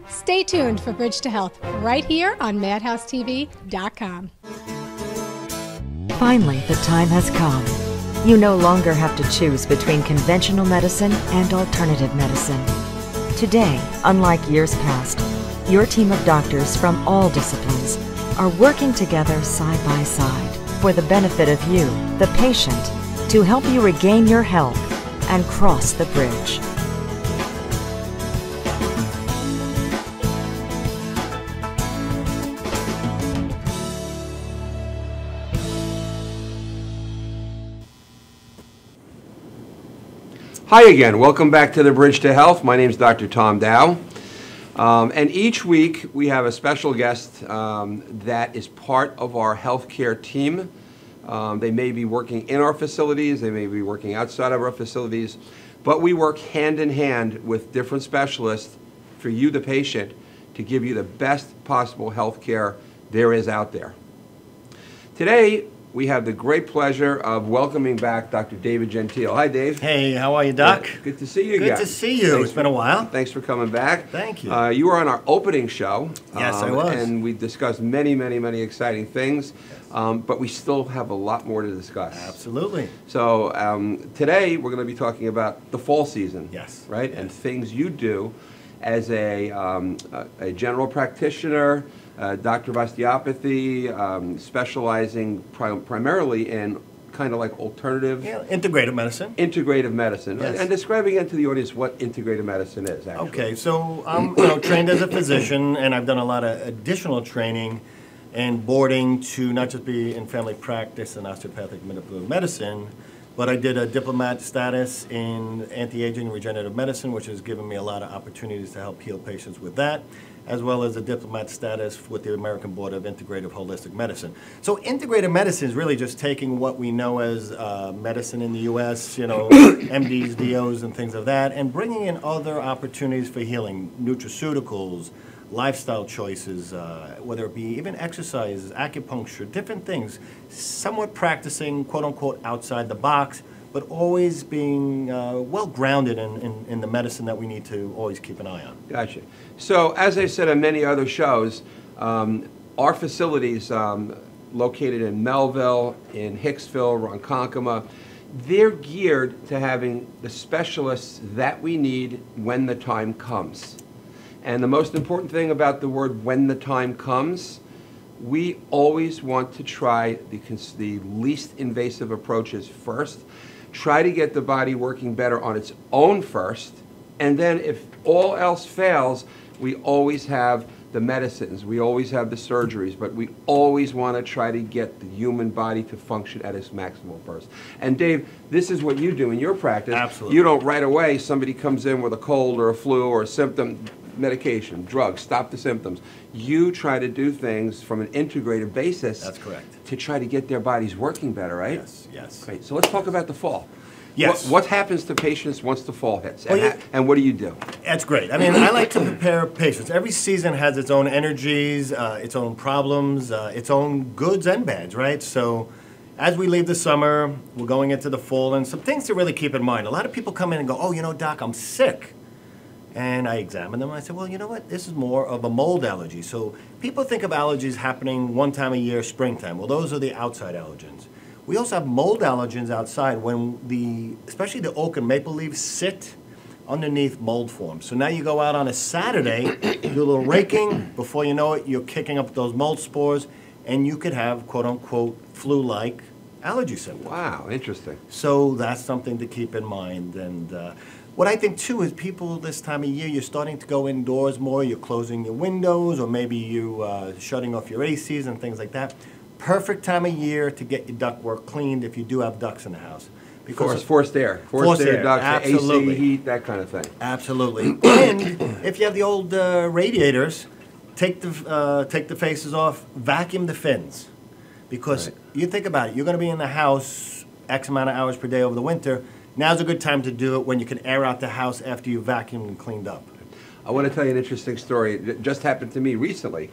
Stay tuned for Bridge to Health right here on MadhouseTV.com. Finally, the time has come. You no longer have to choose between conventional medicine and alternative medicine. Today, unlike years past, your team of doctors from all disciplines are working together side by side for the benefit of you, the patient, to help you regain your health and cross the bridge. Hi again. Welcome back to the Bridge to Health. My name is Dr. Tom Dow. And each week we have a special guest that is part of our healthcare team. They may be working in our facilities, they may be working outside of our facilities, but we work hand in hand with different specialists for you, the patient, to give you the best possible healthcare there is out there. Today, we have the great pleasure of welcoming back Dr. David Gentile. Hi, Dave. Hey, how are you, Doc? Good to see you again. Good to see you. It's been a while. Thanks for coming back. Thank you. You were on our opening show. Yes, I was. And we discussed many, many, many exciting things, but we still have a lot more to discuss. Absolutely. So today we're going to be talking about the fall season. Yes. Right? Yes. And things you do as a general practitioner, Dr. of osteopathy, specializing primarily in kind of like alternative... Yeah, integrative medicine. Integrative medicine. Yes. And describing it to the audience what integrative medicine is, actually. Okay, so I'm trained as a physician, and I've done a lot of additional training and boarding to not just be in family practice and osteopathic manipulative medicine, but I did a diplomat status in anti-aging and regenerative medicine, which has given me a lot of opportunities to help heal patients with that, as well as a diplomat status with the American Board of Integrative Holistic Medicine. So integrative medicine is really just taking what we know as medicine in the U.S., MDs, DOs, and things of that, and bringing in other opportunities for healing, nutraceuticals, lifestyle choices, whether it be even exercises, acupuncture, different things, somewhat practicing, quote-unquote, outside the box, but always being well-grounded in the medicine that we need to always keep an eye on. Gotcha. So, as I said on many other shows, our facilities located in Melville, in Hicksville, Ronkonkoma, they're geared to having the specialists that we need when the time comes. And the most important thing about the word "when the time comes," we always want to try the least invasive approaches first. Try to get the body working better on its own first, and then if all else fails, we always have the medicines, we always have the surgeries, but we always want to try to get the human body to function at its maximal first. And Dave, this is what you do in your practice. Absolutely. You don't right away, somebody comes in with a cold or a flu or a symptom, medication, drugs, stop the symptoms. You try to do things from an integrative basis. That's correct. To try to get their bodies working better, right? Yes, yes. Great. So let's talk about the fall. Yes. What happens to patients once the fall hits? Well, And what do you do? That's great. I mean, I like to prepare patients. Every season has its own energies, its own problems, its own goods and bads, right? So as we leave the summer, we're going into the fall, and some things to really keep in mind. A lot of people come in and go, oh, Doc, I'm sick. And I examine them and I say, well, you know what? This is more of a mold allergy. So people think of allergies happening one time a year, springtime. Well, those are the outside allergens. We also have mold allergens outside when especially the oak and maple leaves sit underneath mold forms. So now you go out on a Saturday, do a little raking, before you know it, you're kicking up those mold spores, and you could have, quote unquote, flu-like allergy symptoms. Wow, interesting. So that's something to keep in mind. And what I think, too, is people this time of year, you're starting to go indoors more, you're closing your windows, or maybe you shutting off your ACs and things like that. Perfect time of year to get your ductwork cleaned if you do have ducts in the house. Because forced air. Forced air, ducts, absolutely. AC, heat, that kind of thing. Absolutely. And if you have the old radiators, take the faces off, vacuum the fins. Because you think about it, you're going to be in the house X amount of hours per day over the winter. Now's a good time to do it when you can air out the house after you vacuumed and cleaned up. I want to tell you an interesting story. It just happened to me recently.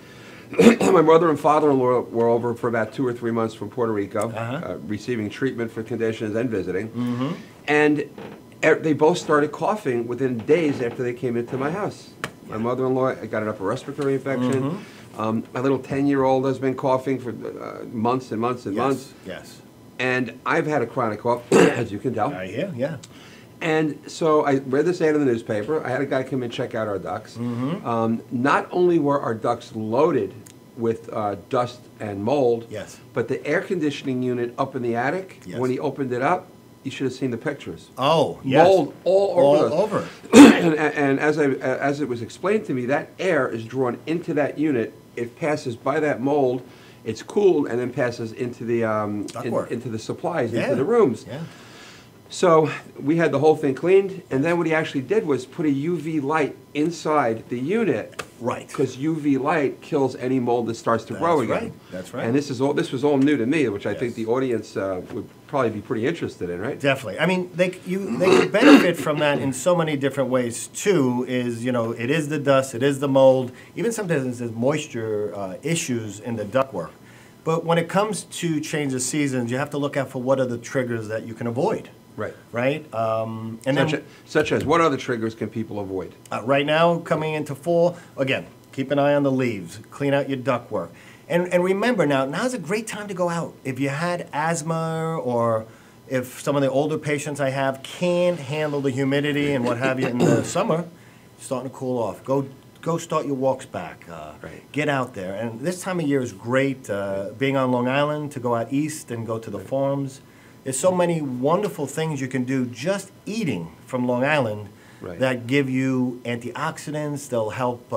My mother and father-in-law were over for about 2 or 3 months from Puerto Rico, receiving treatment for conditions and visiting. And they both started coughing within days after they came into my house. My mother-in-law got an upper respiratory infection. My little 10-year-old has been coughing for months and months and months. Yes. And I've had a chronic cough, as you can tell. I hear, yeah. And so I read this ad in the newspaper. I had a guy come in and check out our ducts. Not only were our ducts loaded with dust and mold, Yes. but the air conditioning unit up in the attic, Yes. when he opened it up, you should have seen the pictures. Oh, yes. Mold all over. All over. And as it was explained to me, that air is drawn into that unit. It passes by that mold. It's cooled and then passes into the into the supplies, into the rooms. Yeah. So we had the whole thing cleaned, and then what he actually did was put a UV light inside the unit. Right. Because UV light kills any mold that starts to grow again. Right. That's right. And this was all new to me, which I think Yes. the audience would probably be pretty interested in, right? Definitely. I mean, they could benefit from that in so many different ways too. Is it is the dust, it is the mold. Even sometimes there's moisture issues in the ductwork. But when it comes to change of seasons, you have to look out for what are the triggers that you can avoid. Right. Right. And Such as what other triggers can people avoid? right now, coming into fall, again, keep an eye on the leaves. Clean out your ductwork. And remember, now's a great time to go out. If you had asthma or if some of the older patients I have can't handle the humidity and what have you in the summer, starting to cool off. Go start your walks back. Right. Get out there. And this time of year is great. Being on Long Island, to go out east and go to the farms. There's so many wonderful things you can do just eating from Long Island that give you antioxidants. They'll help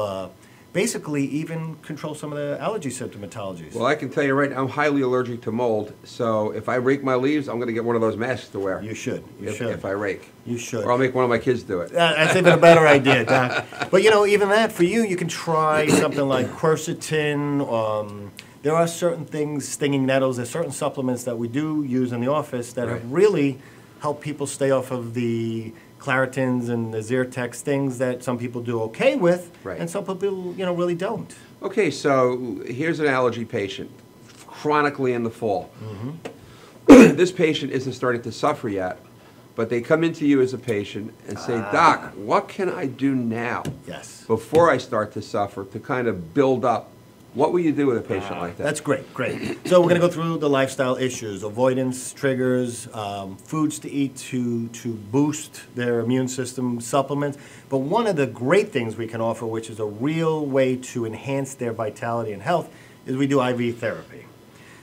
basically even control some of the allergy symptomatologies. Well, I can tell you right now, I'm highly allergic to mold. So if I rake my leaves, I'm going to get one of those masks to wear. You should. If I rake. You should. Or I'll make one of my kids do it. That's even a better idea, Doc. But even that, for you can try something like quercetin. There are certain things, stinging nettles, there's certain supplements that we do use in the office that have really helped people stay off of the Claritins and the Zyrtex, things that some people do okay with, and some people, really don't. Okay, so here's an allergy patient, chronically in the fall. This patient isn't starting to suffer yet, but they come into you as a patient and say, Doc, what can I do now before I start to suffer to kind of build up? What will you do with a patient like that? That's great. So we're going to go through the lifestyle issues, avoidance, triggers, foods to eat to boost their immune system, supplements. But one of the great things we can offer, which is a real way to enhance their vitality and health, is we do IV therapy.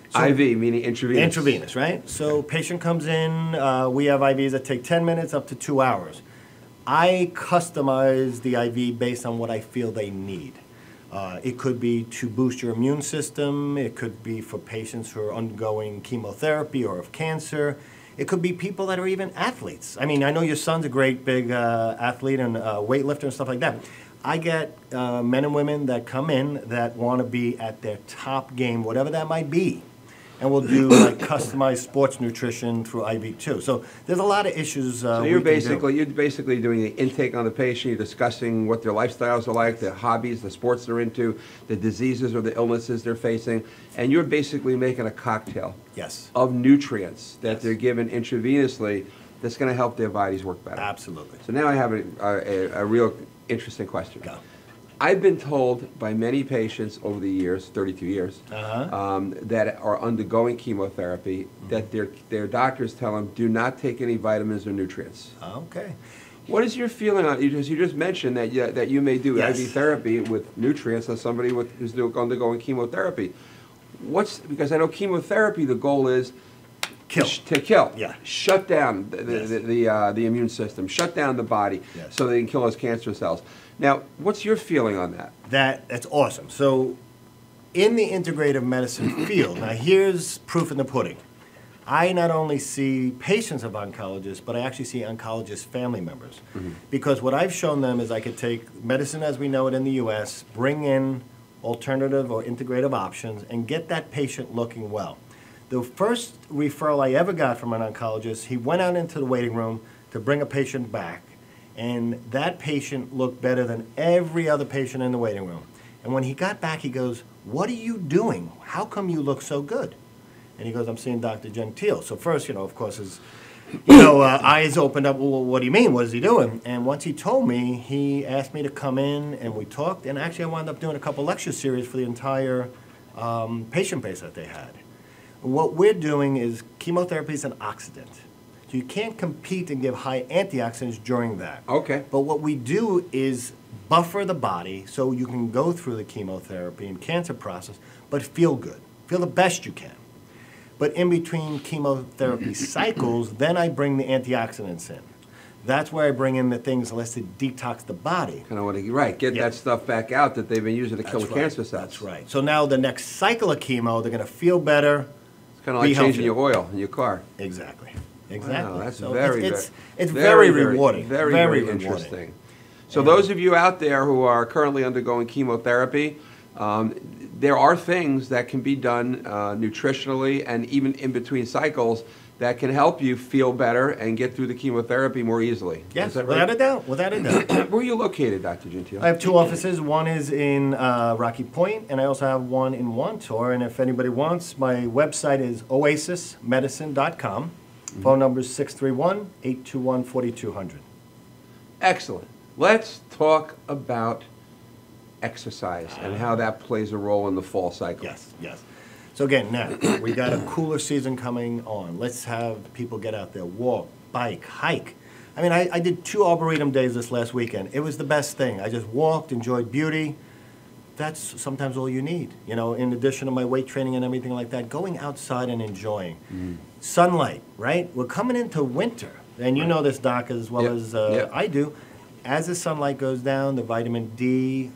So, IV, meaning intravenous. Intravenous, right? So patient comes in, we have IVs that take 10 minutes up to 2 hours. I customize the IV based on what I feel they need. It could be to boost your immune system. It could be for patients who are undergoing chemotherapy or of cancer. It could be people that are even athletes. I mean, I know your son's a great big athlete and weightlifter and stuff like that. I get men and women that come in that want to be at their top game, whatever that might be. And we'll do like customized sports nutrition through IV too. So there's a lot of issues. So you're basically doing the intake on the patient. You're discussing what their lifestyles are like, the hobbies, the sports they're into, the diseases or the illnesses they're facing, and you're basically making a cocktail of nutrients that they're given intravenously that's going to help their bodies work better. Absolutely. So now I have a real interesting question. Go. I've been told by many patients over the years, 32 years, that are undergoing chemotherapy, that their doctors tell them, do not take any vitamins or nutrients. Okay. What is your feeling on it? You just mentioned that you may do IV therapy with nutrients on somebody who's undergoing chemotherapy. Because I know chemotherapy, the goal is to kill. Yeah. Shut down the immune system, shut down the body so they can kill those cancer cells. Now, what's your feeling on that? That's awesome. So in the integrative medicine field, now here's proof in the pudding. I not only see patients of oncologists, but I actually see oncologist family members. Because what I've shown them is I could take medicine as we know it in the U.S., bring in alternative or integrative options, and get that patient looking well. The first referral I ever got from an oncologist, he went out into the waiting room to bring a patient back. And that patient looked better than every other patient in the waiting room. And when he got back, he goes, what are you doing? How come you look so good? And he goes, I'm seeing Dr. Gentile. So first, of course, his eyes opened up. Well, what do you mean? What is he doing? And once he told me, he asked me to come in, and we talked. And actually, I wound up doing a couple lecture series for the entire patient base that they had. What we're doing is chemotherapy is an oxidant. So you can't compete and give high antioxidants during that. Okay. But what we do is buffer the body so you can go through the chemotherapy and cancer process, but feel good. Feel the best you can. But in between chemotherapy cycles, then I bring the antioxidants in. That's where I bring in the things, unless they detox the body. Kind of want to, get that stuff back out that they've been using to kill the cancer cells. That's right. So now the next cycle of chemo, they're going to feel better. It's kind of like changing your oil in your car. Exactly. Wow, that's So very rewarding. Very interesting. So those of you out there who are currently undergoing chemotherapy, there are things that can be done nutritionally and even in between cycles that can help you feel better and get through the chemotherapy more easily. Yes, Is that without right? a doubt. Without a doubt. Where are you located, Dr. Gentile? I have two offices. One is in Rocky Point, and I also have one in Wantor. And if anybody wants, my website is oasismedicine.com. Phone number is 631-821-4200. Excellent. Let's talk about exercise and how that plays a role in the fall cycle. Yes, yes. So again, now, we got a cooler season coming on. Let's have people get out there, walk, bike, hike. I mean, I did 2 Arboretum days this last weekend. It was the best thing. I just walked, enjoyed beauty. That's sometimes all you need, in addition to my weight training and everything like that, going outside and enjoying. Sunlight, right? We're coming into winter, and you know this, Doc, as well as I do. As the sunlight goes down, the vitamin D,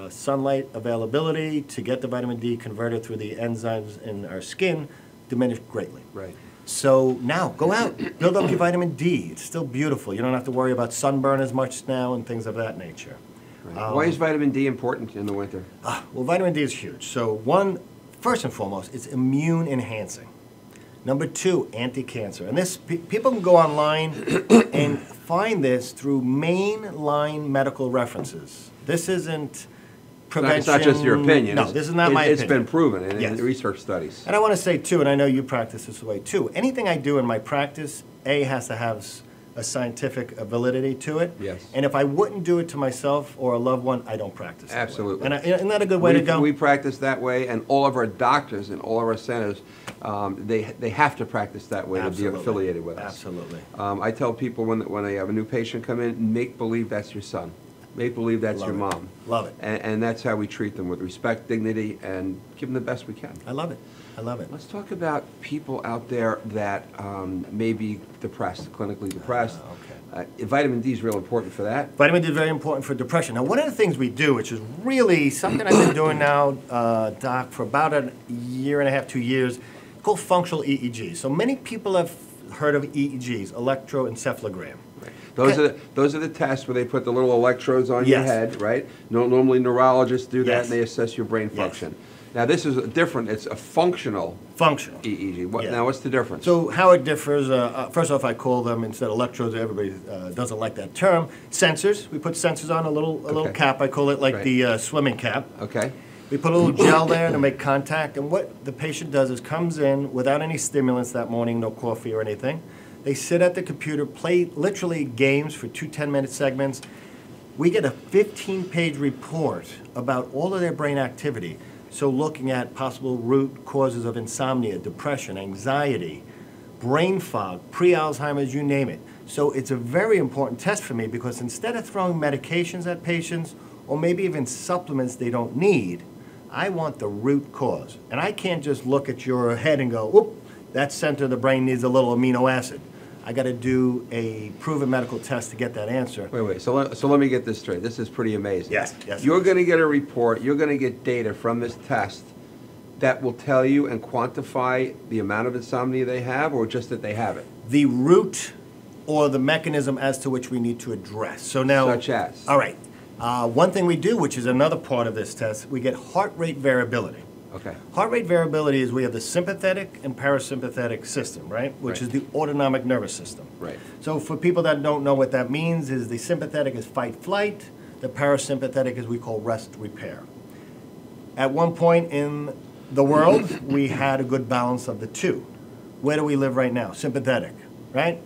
sunlight availability to get the vitamin D converted through the enzymes in our skin diminish greatly. Right. So now, go out, build up your vitamin D. It's still beautiful. You don't have to worry about sunburn as much now and things of that nature. Right. Why is vitamin D important in the winter? Well, vitamin D is huge. So first and foremost, it's immune enhancing. Number 2, anti-cancer. And this, people can go online and find this through mainline medical references. This isn't prevention. It's not just your opinion. No, this is not my opinion. It's been proven in research studies. And I want to say, too, and I know you practice this way, too, anything I do in my practice, has to have a scientific validity to it. Yes. And if I wouldn't do it to myself or a loved one, I don't practice that Absolutely. way. And isn't that a good way to go? We practice that way, and all of our doctors in all of our centers, they have to practice that way to be affiliated with us. Absolutely. I tell people when I have a new patient come in, make believe that's your son. Make believe that's your mom. Love it. And that's how we treat them, with respect, dignity, and give them the best we can. I love it. I love it. Let's talk about people out there that may be depressed, clinically depressed. Vitamin D is real important for that. Vitamin D is very important for depression. Now, one of the things we do, which is really something I've been doing now, Doc, for about a year and a half, 2 years, called functional EEG. So many people have heard of EEGs, electroencephalogram. Right. Those are the tests where they put the little electrodes on your head, right? Normally neurologists do that, and they assess your brain function. Now, this is different. It's a functional EEG. Now, what's the difference? So how it differs, first off, I call them, instead of electrodes, everybody doesn't like that term, sensors. We put sensors on, a little cap. I call it like the swimming cap. Okay. We put a little gel there to make contact, and what the patient does is comes in without any stimulants that morning, no coffee or anything. They sit at the computer, play literally games for 2 10-minute segments. We get a 15-page report about all of their brain activity. So looking at possible root causes of insomnia, depression, anxiety, brain fog, pre-Alzheimer's, you name it. So it's a very important test for me, because instead of throwing medications at patients or maybe even supplements they don't need, I want the root cause. And I can't just look at your head and go, whoop, that center of the brain needs a little amino acid. I got to do a proven medical test to get that answer. Wait. So let me get this straight. This is pretty amazing. Yes. You're going to get a report. You're going to get data from this test that will tell you and quantify the amount of insomnia they have, or just that they have it? The root or the mechanism as to which we need to address. So now, such as? All right. One thing we do, which is another part of this test, we get heart rate variability. Okay. Heart rate variability is we have the sympathetic and parasympathetic system, right? Which is the autonomic nervous system. Right. So for people that don't know what that means, is the sympathetic is fight, flight. The parasympathetic is we call rest, repair. At one point in the world, we had a good balance of the two. Where do we live right now? Sympathetic, right?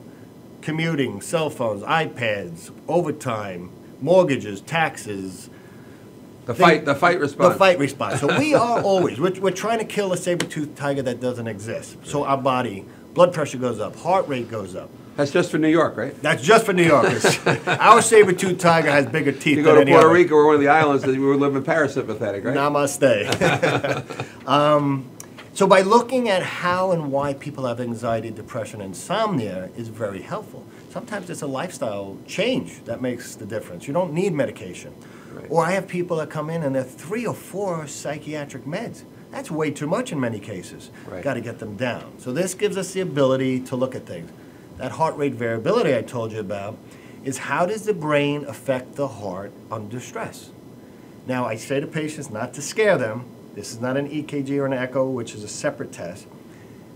commuting, cell phones, iPads, overtime, mortgages, taxes. The fight response. The fight response. So we are always, we're trying to kill a saber-toothed tiger that doesn't exist. So our body, blood pressure goes up, heart rate goes up. That's just for New York, right? That's just for New Yorkers. Our saber-toothed tiger has bigger teeth You than go to any Puerto other. Rico or one of the islands that we were living parasympathetic, right? Namaste. So by looking at how and why people have anxiety, depression, insomnia is very helpful. Sometimes it's a lifestyle change that makes the difference. You don't need medication. Right. Or I have people that come in and they're 3 or 4 psychiatric meds. That's way too much in many cases. Right. Got to get them down. So this gives us the ability to look at things. That heart rate variability I told you about is how does the brain affect the heart under stress? Now I say to patients not to scare them. This is not an EKG or an echo, which is a separate test.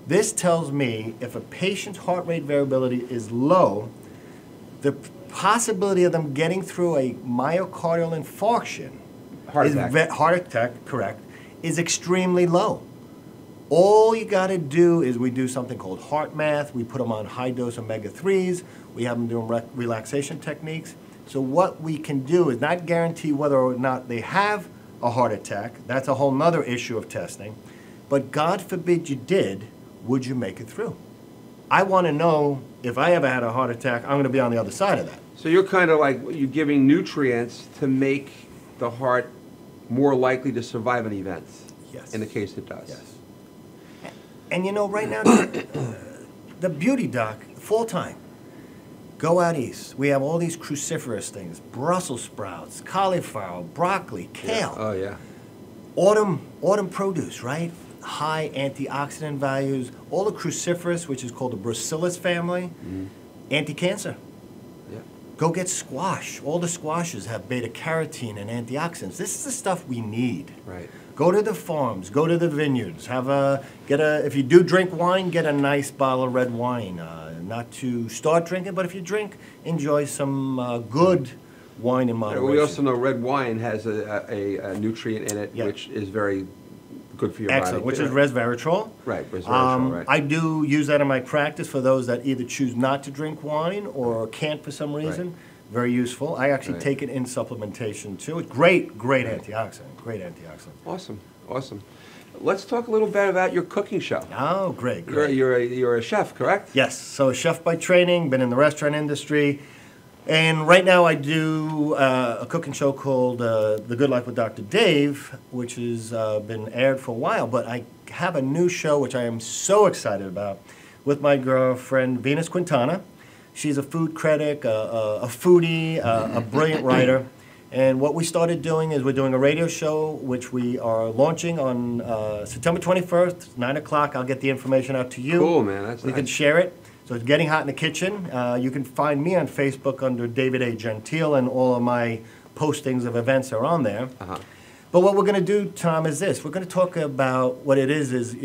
This tells me if a patient's heart rate variability is low, the possibility of them getting through a myocardial infarction, heart attack, correct, is extremely low. All you got to do is we do something called heart math. We put them on high-dose omega-3s. We have them doing relaxation techniques. So what we can do is not guarantee whether or not they have a heart attack. That's a whole nother issue of testing. But God forbid you did, would you make it through? I want to know if I ever had a heart attack, I'm going to be on the other side of that. So you're kind of like you're giving nutrients to make the heart more likely to survive an event. Yes. In the case it does. Yes. And you know, right now, the beauty doc, full-time, go out east. We have all these cruciferous things, Brussels sprouts, cauliflower, broccoli, kale. Yeah. Oh, yeah. Autumn produce, right? High antioxidant values. All the cruciferous, which is called the Brucellus family, anti-cancer. Yeah. Go get squash. All the squashes have beta-carotene and antioxidants. This is the stuff we need. Right. Go to the farms. Go to the vineyards. If you do drink wine, get a nice bottle of red wine. Not to start drinking, but if you drink, enjoy some good wine in moderation. We also know red wine has a nutrient in it, Yeah. which is very good for your Excellent, body. which is resveratrol. Right, resveratrol, right. I do use that in my practice for those that either choose not to drink wine or can't for some reason. Right. Very useful. I actually Right. take it in supplementation too. It's great antioxidant. Great antioxidant. Awesome, awesome. Let's talk a little bit about your cooking show. Oh, great. You're a chef, correct? Yes, so a chef by training, been in the restaurant industry, and right now I do a cooking show called The Good Life with Dr. Dave, which has been aired for a while, but I have a new show which I am so excited about with my girlfriend Venus Quintana. She's a food critic, a foodie, a brilliant writer. And what we started doing is we're doing a radio show, which we are launching on September 21st, 9 o'clock. I'll get the information out to you. Cool, man. That's We nice. can share it. So it's Getting Hot in the Kitchen. You can find me on Facebook under David A. Gentile, and all of my postings of events are on there. But what we're going to do, Tom, is this. We're going to talk about what it is,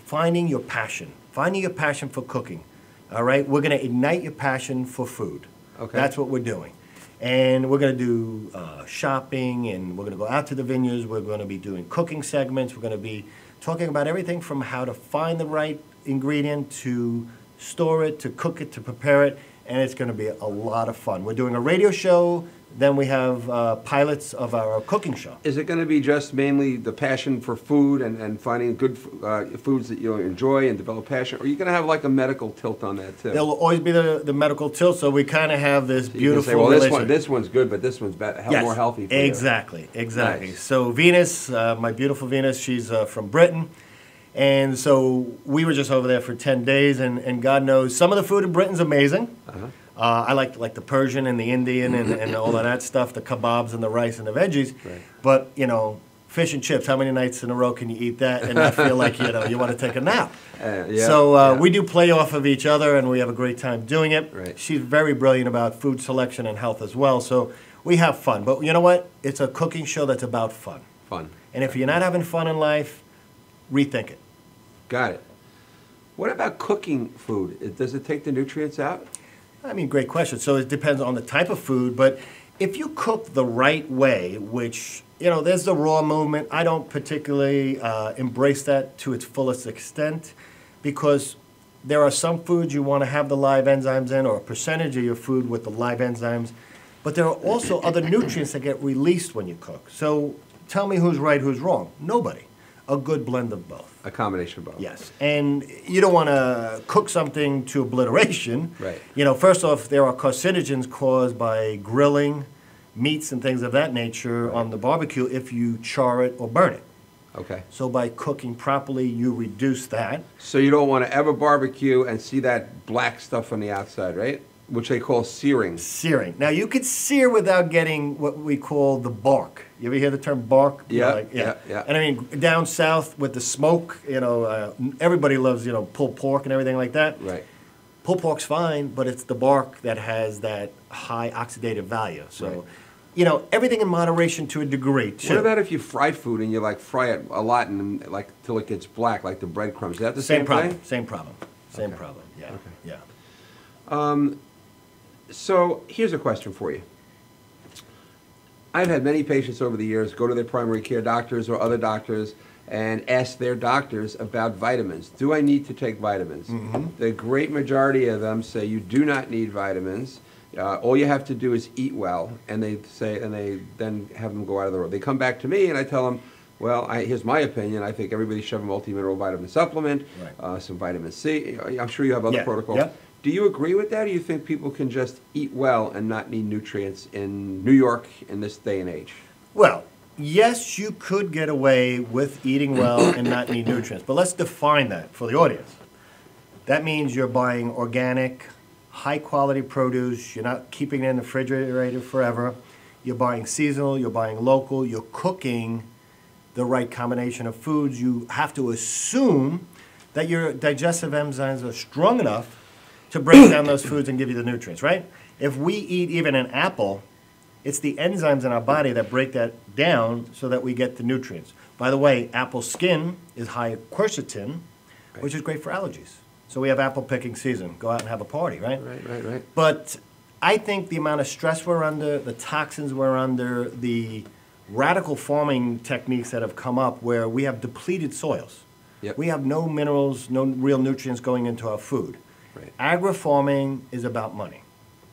finding your passion for cooking. All right? We're going to ignite your passion for food. Okay. That's what we're doing. And we're going to do shopping, and we're going to go out to the vineyards. We're going to be doing cooking segments. We're going to be talking about everything from how to find the right ingredient, to store it, to cook it, to prepare it, and it's going to be a lot of fun. We're doing a radio show. Then we have pilots of our cooking show. Is it going to be just mainly the passion for food and finding good foods that you enjoy and develop passion? Or are you going to have like a medical tilt on that too? There'll always be the medical tilt, so we kind of have this You can beautiful say, well, relationship. this one's good, but this one's more healthy for you. Exactly. Nice. So Venus, my beautiful Venus, she's from Britain. And so we were just over there for 10 days, and God knows, some of the food in Britain's amazing. I like the Persian and the Indian and all of that stuff, the kebabs and the rice and the veggies. Right. But, fish and chips, how many nights in a row can you eat that and not feel like, you want to take a nap? We do play off of each other, and we have a great time doing it. Right. She's very brilliant about food selection and health as well, so we have fun. But you know what? It's a cooking show that's about fun. Fun. And if you're not having fun in life, rethink it. Got it. What about cooking food? Does it take the nutrients out? Great question. So it depends on the type of food, but if you cook the right way, which, there's the raw movement. I don't particularly embrace that to its fullest extent, because there are some foods you want to have the live enzymes in, or a percentage of your food with the live enzymes, but there are also other nutrients that get released when you cook. So tell me who's right, who's wrong. Nobody. A good blend of both. A combination of both. Yes, and you don't want to cook something to obliteration. Right. You know, first off, there are carcinogens caused by grilling meats and things of that nature on the barbecue if you char it or burn it. Okay. So by cooking properly, you reduce that. So you don't want to ever barbecue and see that black stuff on the outside, right? Which they call searing. Searing. Now, you could sear without getting what we call the bark. You ever hear the term bark? You know, Yeah, like, yeah. And I mean, down south with the smoke, you know, everybody loves, you know, pulled pork and everything like that. Right. Pulled pork's fine, but it's the bark that has that high oxidative value. So, Right. you know, everything in moderation to a degree, too. What about if you fry food and you like fry it a lot and like till it gets black, like the breadcrumbs? Is that the same problem? thing? Same problem. Same Okay. problem. Yeah. Okay. Yeah. So here's a question for you. I've had many patients over the years go to their primary care doctors or other doctors and ask their doctors about vitamins. Do I need to take vitamins? The great majority of them say you do not need vitamins. All you have to do is eat well, and they then have them go out of the road. They come back to me, and I tell them, well, here's my opinion. I think everybody should have a multi-mineral vitamin supplement, some vitamin C. I'm sure you have other protocols. Yeah. Do you agree with that, or do you think people can just eat well and not need nutrients in New York in this day and age? Well, yes, you could get away with eating well and not need nutrients, but let's define that for the audience. That means you're buying organic, high-quality produce. You're not keeping it in the refrigerator forever. You're buying seasonal. You're buying local. You're cooking the right combination of foods. You have to assume that your digestive enzymes are strong enough to break down those foods and give you the nutrients, right? If we eat even an apple, it's the enzymes in our body that break that down so that we get the nutrients. By the way, apple skin is high in quercetin, which is great for allergies. So we have apple picking season. Go out and have a party, right? Right. But I think the amount of stress we're under, the toxins we're under, the radical farming techniques that have come up where we have depleted soils. Yep. We have no minerals, no real nutrients going into our food. Right. Agri-farming is about money.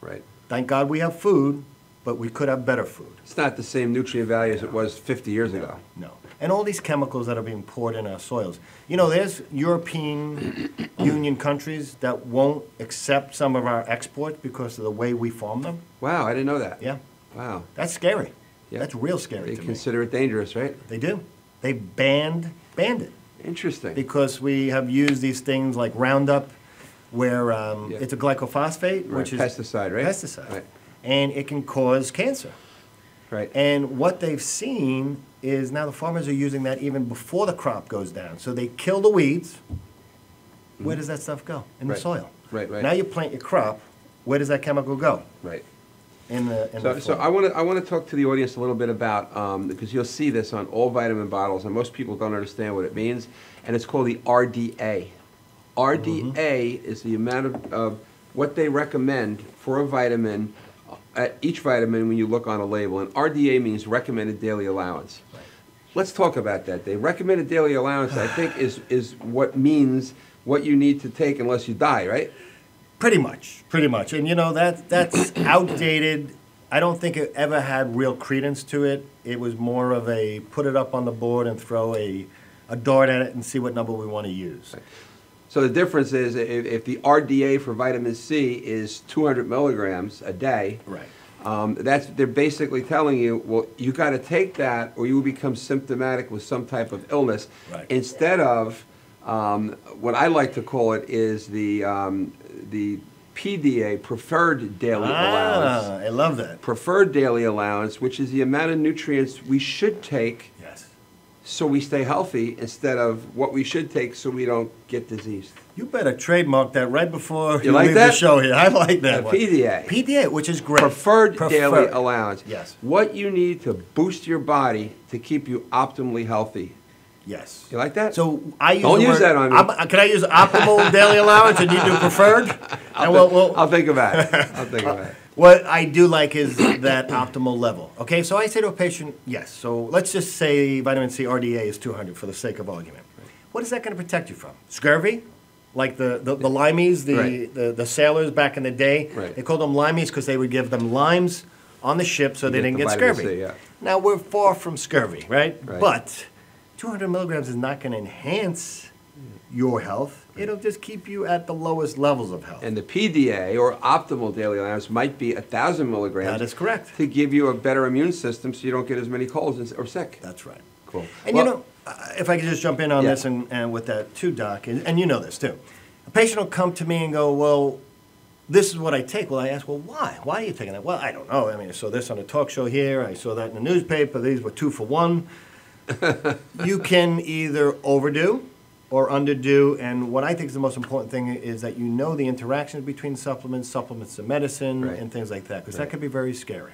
Right. Thank God we have food, but we could have better food. It's not the same nutrient value as it was 50 years ago. No. And all these chemicals that are being poured in our soils. You know, there's European Union countries that won't accept some of our exports because of the way we farm them. Wow, I didn't know that. Yeah. Wow. That's scary. Yeah. That's real scary They to me. consider it dangerous, right? They do. They banned it Interesting. because we have used these things like Roundup, where it's a glycophosphate, Right, which is pesticide, right? Pesticide, Right. and it can cause cancer. Right. And what they've seen is now the farmers are using that even before the crop goes down. So they kill the weeds. Where does that stuff go? In the Right. soil. Right. Now you plant your crop. Where does that chemical go? Right. In the So soil. I want to talk to the audience a little bit about, because you'll see this on all vitamin bottles, and most people don't understand what it means, and it's called the RDA. RDA is the amount of what they recommend for a vitamin, each vitamin when you look on a label, and RDA means recommended daily allowance. Right. Let's talk about that. The recommended daily allowance, I think, is what means what you need to take unless you die, right? Pretty much. And you know, that's outdated. I don't think it ever had real credence to it. It was more of a put it up on the board and throw a dart at it and see what number we want to use. Right. So the difference is if the RDA for vitamin C is 200 milligrams a day, Right. they're basically telling you, well, you got to take that or you will become symptomatic with some type of illness. Right. Instead of what I like to call it is the PDA, preferred daily allowance. I love that. Preferred daily allowance, which is the amount of nutrients we should take Yes. so we stay healthy instead of what we should take so we don't get diseased. You better trademark that right before you like leave that? the show here. I like that one. PDA. PDA, which is great. Preferred daily allowance. Yes. What you need to boost your body to keep you optimally healthy. Yes. You like that? So I use Don't the use word, that on me. Can I use optimal daily allowance and you do preferred? I'll think about it. I'll think about it. What I do like is that optimal level. Okay, so I say to a patient, yes. So let's just say vitamin C RDA is 200 for the sake of argument. What is that going to protect you from? Scurvy? like the limeys, Right. the sailors back in the day. Right. They called them limeys because they would give them limes on the ship so they get didn't the get vitamin scurvy. C, yeah. Now, we're far from scurvy, right? Right. But 200 milligrams is not going to enhance your health. It'll just keep you at the lowest levels of health. And the PDA, or optimal daily allowance, might be 1,000 milligrams. That is correct. To give you a better immune system so you don't get as many colds or sick. That's right. Cool. And Well, if I could just jump in on Yeah. this and with that too, Doc, and you know this too. A patient will come to me and go, well, this is what I take. Well, I ask, well, why? Why are you taking that? Well, I don't know. I mean, I saw this on a talk show here. I saw that in the newspaper. These were 2 for 1. You can either overdo or underdo, and what I think is the most important thing is that you know the interactions between supplements and medicine, Right. and things like that, because that Right. can be very scary.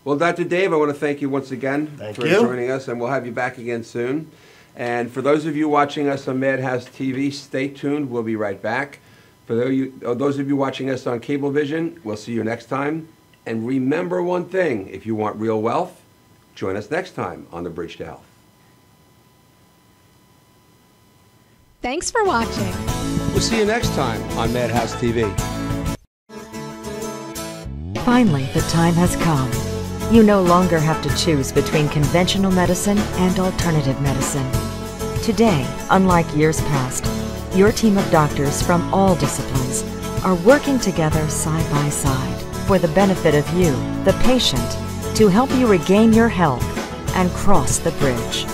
Well, Dr. Dave, I want to thank you once again Thank for you. joining us, and we'll have you back again soon. And for those of you watching us on Madhouse TV, stay tuned. We'll be right back. For those of you watching us on Cablevision, we'll see you next time. And remember one thing, if you want real wealth, join us next time on The Bridge to Health. Thanks for watching. We'll see you next time on Madhouse TV. Finally, the time has come. You no longer have to choose between conventional medicine and alternative medicine. Today, unlike years past, your team of doctors from all disciplines are working together side by side for the benefit of you, the patient, to help you regain your health and cross the bridge.